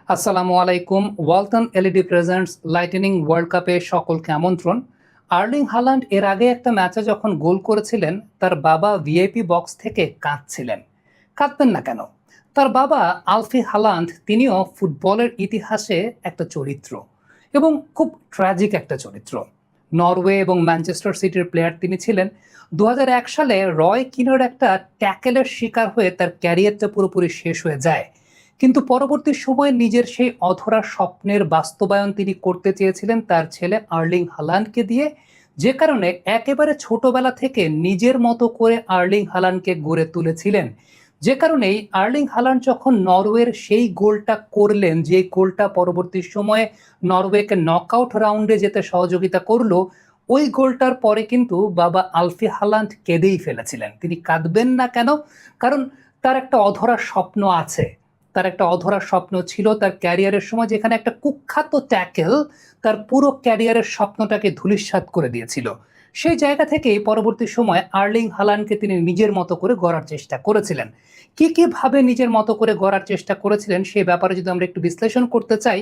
আসসালামু আলাইকুম। Walton LED presents lightning world কাপে সকলকে আমন্ত্রণ। আর্লিং হালান্ড এর আগে একটা ম্যাচে যখন গোল করেছিলেন, তার বাবা ভিআইপি বক্স থেকে কাঁদছিলেন। কাঁদবেন না কেন? তার বাবা আলফি হালান্ড তিনিও ফুটবলের ইতিহাসে একটা চরিত্র এবং খুব ট্র্যাজিক একটা চরিত্র। নরওয়ে এবং ম্যানচেস্টার সিটির প্লেয়ার তিনি ছিলেন। ২০০১ সালে রয় কিনোর একটা ট্যাকেলের শিকার হয়ে তার ক্যারিয়ারটা পুরোপুরি শেষ হয়ে যায়। কিন্তু পরবর্তী সময়ে নিজের সেই অধরা স্বপ্নের বাস্তবায়ন তিনি করতে চেয়েছিলেন তার ছেলে আর্লিং হালান্ডকে দিয়ে, যে কারণে একেবারে ছোটবেলা থেকে নিজের মতো করে আর্লিং হালান্ডকে গড়ে তুলেছিলেন। যে কারণেই আর্লিং হালান্ড যখন নরওয়ের সেই গোলটা করলেন, যে গোলটা পরবর্তী সময়ে নরওয়েকে নকআউট রাউন্ডে যেতে সহযোগিতা করলো, ওই গোলটার পরে কিন্তু বাবা আলফি হালান্ড কেঁদেই ফেলেছিলেন। তিনি কাঁদবেন না কেন? কারণ তার একটা অধরা স্বপ্ন আছে। তার একটা অধরা স্বপ্ন ছিল তার ক্যারিয়ারের সময়, যেখানে একটা কুখ্যাত ট্যাকেল তার পুরো ক্যারিয়ারের স্বপ্নটাকে ধূলিসাৎ করে দিয়েছিল। সেই জায়গা থেকেই পরবর্তী সময় আর্লিং হালান্ডকে তিনি নিজের মতো করে গড়ার চেষ্টা করেছিলেন। কি ভাবে নিজের মতো করে গড়ার চেষ্টা করেছিলেন সেই ব্যাপারে যদি আমরা একটু বিশ্লেষণ করতে চাই,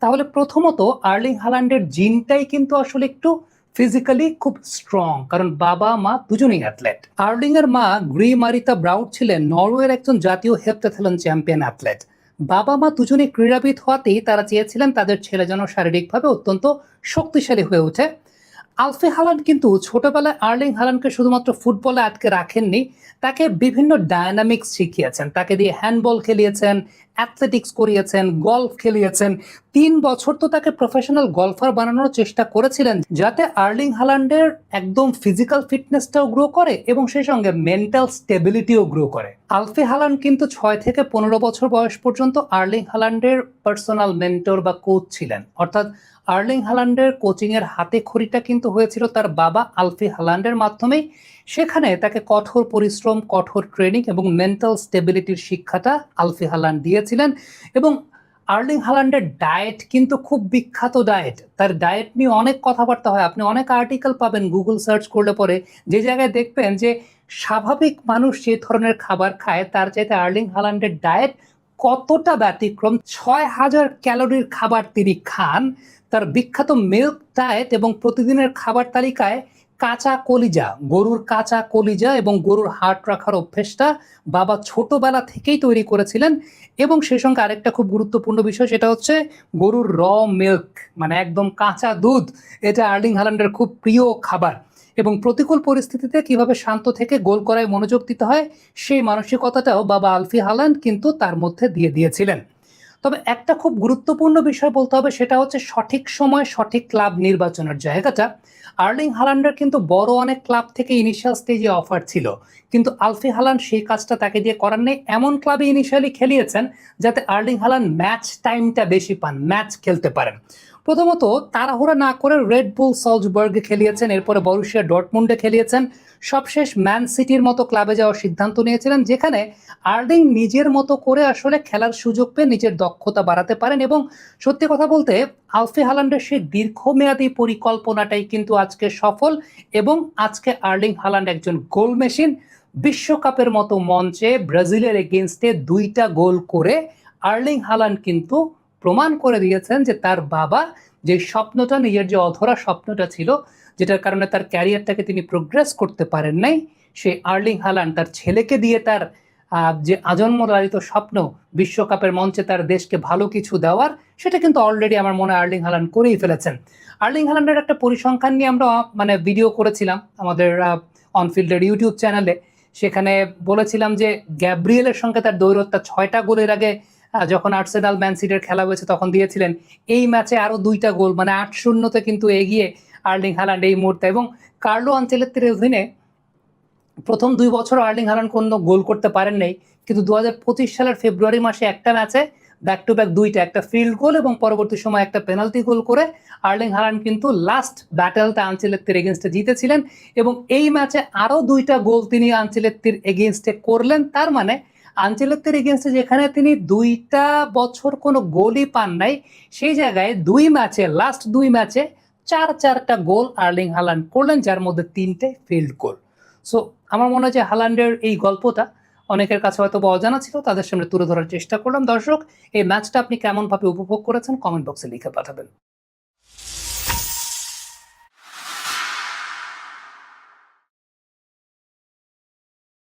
তাহলে প্রথমত আর্লিং হালান্ডের জিনটাই কিন্তু আসলে একটু ফিজিক্যালি খুব স্ট্রং, কারণ বাবা মা দুজনেই অ্যাথলেট। আর্লিং এর মা গ্রি মারিতা ব্রাউট ছিলেন নরওয়ের একজন জাতীয় হেপ্টাথলন চ্যাম্পিয়ন অ্যাথলেট। বাবা মা দুজনেই ক্রীড়াবিদ হওয়াতেই তারা চেয়েছিলেন তাদের ছেলে যেন শারীরিকভাবে অত্যন্ত শক্তিশালী হয়ে ওঠে। আলফি হালান্ড কিন্তু ছোটবেলায় আর্লিং হালান্ডকে শুধুমাত্র ফুটবলে আটকে রাখেননি, তাকে বিভিন্ন ডায়নামিক্স শিখিয়েছেন। তাকে দিয়ে হ্যান্ডবল খেলিয়েছেন, অ্যাথলেটিক্স করিয়েছেন, গলফ খেলিয়েছেন। ৩ বছর তো তাকে প্রফেশনাল গলফার বানানোর চেষ্টা করেছিলেন, যাতে আর্লিং হালান্ডের একদম ফিজিক্যাল ফিটনেসটাও গ্রো করে এবং সেই সঙ্গে মেন্টাল স্টেবিলিটিও গ্রো করে। আলফি হালান্ড কিন্তু ৬ থেকে ১৫ বছর বয়স পর্যন্ত আর্লিং হালান্ডের পার্সোনাল মেন্টর বা কোচ ছিলেন। অর্থাৎ আর্লিং হালান্ডের কোচিংয়ের হাতে খড়িটা কিন্তু হয়েছিল তার বাবা আলফি হালান্ডের মাধ্যমেই। সেখানে তাকে কঠোর পরিশ্রম, কঠোর ট্রেনিং এবং মেন্টাল স্টেবিলিটির শিক্ষাটা আলফি হালান্ড দিয়েছিলেন। এবং আর্লিং হালান্ডের ডায়েট কিন্তু খুব বিখ্যাত ডায়েট। তার ডায়েট নিয়ে অনেক কথাবার্তা হয়, আপনি অনেক আর্টিকেল পাবেন গুগল সার্চ করলে পরে, যে জায়গায় দেখবেন যে স্বাভাবিক মানুষ যে ধরনের খাবার খায় তার চাইতে আর্লিং হালান্ডের ডায়েট কতটা ব্যতিক্রম। ৬,০০০ ক্যালোরির খাবার তিনি খান। তার বিখ্যাত মিল্ক ডায়েট এবং প্রতিদিনের খাবার তালিকায় কাঁচা কলিজা, গরুর কাঁচা কলিজা এবং গরুর হাড় রাখার অভ্যেসটা বাবা ছোটবেলা থেকেই তৈরি করেছিলেন। এবং সেই সঙ্গে আরেকটা খুব গুরুত্বপূর্ণ বিষয়, সেটা হচ্ছে গরুর র মিল্ক, মানে একদম কাঁচা দুধ। এটা আর্লিং হালান্ডের খুব প্রিয় খাবার। এবং প্রতিকূল পরিস্থিতিতে কিভাবে শান্ত থেকে গোল করায় মনোযোগ দিতে হয়, সেই মানসিকতাটাও বাবা আলফি হালান্ড কিন্তু তার মধ্যে দিয়ে দিয়েছিলেন। তবে একটা খুব গুরুত্বপূর্ণ বিষয় বলতে হবে, সেটা হচ্ছে সঠিক সময় সঠিক ক্লাব নির্বাচনের জায়গাটা। আর্লিং হালান্ডের কিন্তু বড় অনেক ক্লাব থেকে ইনিশিয়াল স্টেজে অফার ছিল, কিন্তু আলফি হালান্ড সেই কাজটা তাকে দিয়ে করার নেই। এমন ক্লাবে ইনিশিয়ালি খেলিয়েছেন যাতে আর্লিং হালান্ড ম্যাচ টাইমটা বেশি পান, ম্যাচ খেলতে পারেন। প্রথমত তাড়াহুড়া না করে রেড বুল সালজবার্গে খেলিয়েছেন, এরপরে বরুশিয়া ডর্টমুন্ডে খেলিয়েছেন, সবশেষ ম্যান সিটির মতো ক্লাবে যাওয়ার সিদ্ধান্ত নিয়েছিলেন, যেখানে আর্লিং নিজের মতো করে আসলে খেলার সুযোগ পেয়ে নিজের দক্ষতা বাড়াতে পারেন। এবং সত্যি কথা বলতে আলফি হালান্ডের সেই দীর্ঘমেয়াদী পরিকল্পনাটাই কিন্তু আজকে সফল। এবং আজকে আর্লিং হালান্ড একজন গোল মেশিন। বিশ্বকাপের মতো মঞ্চে ব্রাজিলের এগেনস্টে ২টা গোল করে আর্লিং হালান্ড কিন্তু প্রমাণ করে দিয়েছেন যে তার বাবা যে স্বপ্নটা, নিজের যে অধরা স্বপ্নটা ছিল, যেটার কারণে তার ক্যারিয়ারটাকে তিনি প্রোগ্রেস করতে পারেন নাই, সেই আর্লিং হালান্ড তার ছেলেকে দিয়ে তার যে আজন্ম লালিত স্বপ্ন বিশ্বকাপের মঞ্চে তার দেশকে ভালো কিছু দেওয়ার, সেটা কিন্তু অলরেডি আমার মনে হয় আর্লিং হালান্ড করেই ফেলেছেন। আর্লিং হালান্ডের একটা পরিসংখ্যান নিয়ে আমরা ভিডিও করেছিলাম আমাদের অনফিল্ডের ইউটিউব চ্যানেলে। সেখানে বলেছিলাম যে গ্যাব্রিয়েলের সঙ্গে তার দৈরথটা ৬টা গোলের আগে যখন আর্সেনাল ম্যান সিটির খেলা হয়েছে তখন দিয়েছিলেন। এই ম্যাচে আরও ২টা গোল, মানে ৮-০তে কিন্তু এগিয়ে আর্লিং হালান্ড এই মুহূর্তে। এবং কার্লো আনচেলত্তির অধীনে প্রথম ২ বছর আর্লিং হালান্ড কোনো গোল করতে পারেন নাই, কিন্তু ২০২৫ সালের ফেব্রুয়ারি মাসে একটা ম্যাচে ব্যাক টু ব্যাক ২টা, একটা ফিল্ড গোল এবং পরবর্তী সময় একটা পেনাল্টি গোল করে আর্লিং হালান্ড কিন্তু লাস্ট ব্যাটেলটা আনচেলত্তির এগেনস্টে জিতেছিলেন। এবং এই ম্যাচে আরও 2টা গোল তিনি আনচেলত্তির এগেনস্টে করলেন। তার মানে আনচেলত্তির এগেনস্টে যেখানে তিনি 2টা বছর কোনো গোলই পান নাই, সেই জায়গায় 2 ম্যাচে, লাস্ট 2 ম্যাচে 4-4টা গোল আর্লিং হালান্ড করলেন, যার মধ্যে 3টে ফিল্ড গোল। সো আমার মনে হয় যে হালান্ডের এই গল্পটা অনেকের কাছে হয়তো বা অজানা ছিল, তাদের সামনে তুলে ধরার চেষ্টা করলাম। দর্শক, এই ম্যাচটা আপনি কেমনভাবে উপভোগ করেছেন কমেন্ট বক্সে লিখে পাঠাবেন।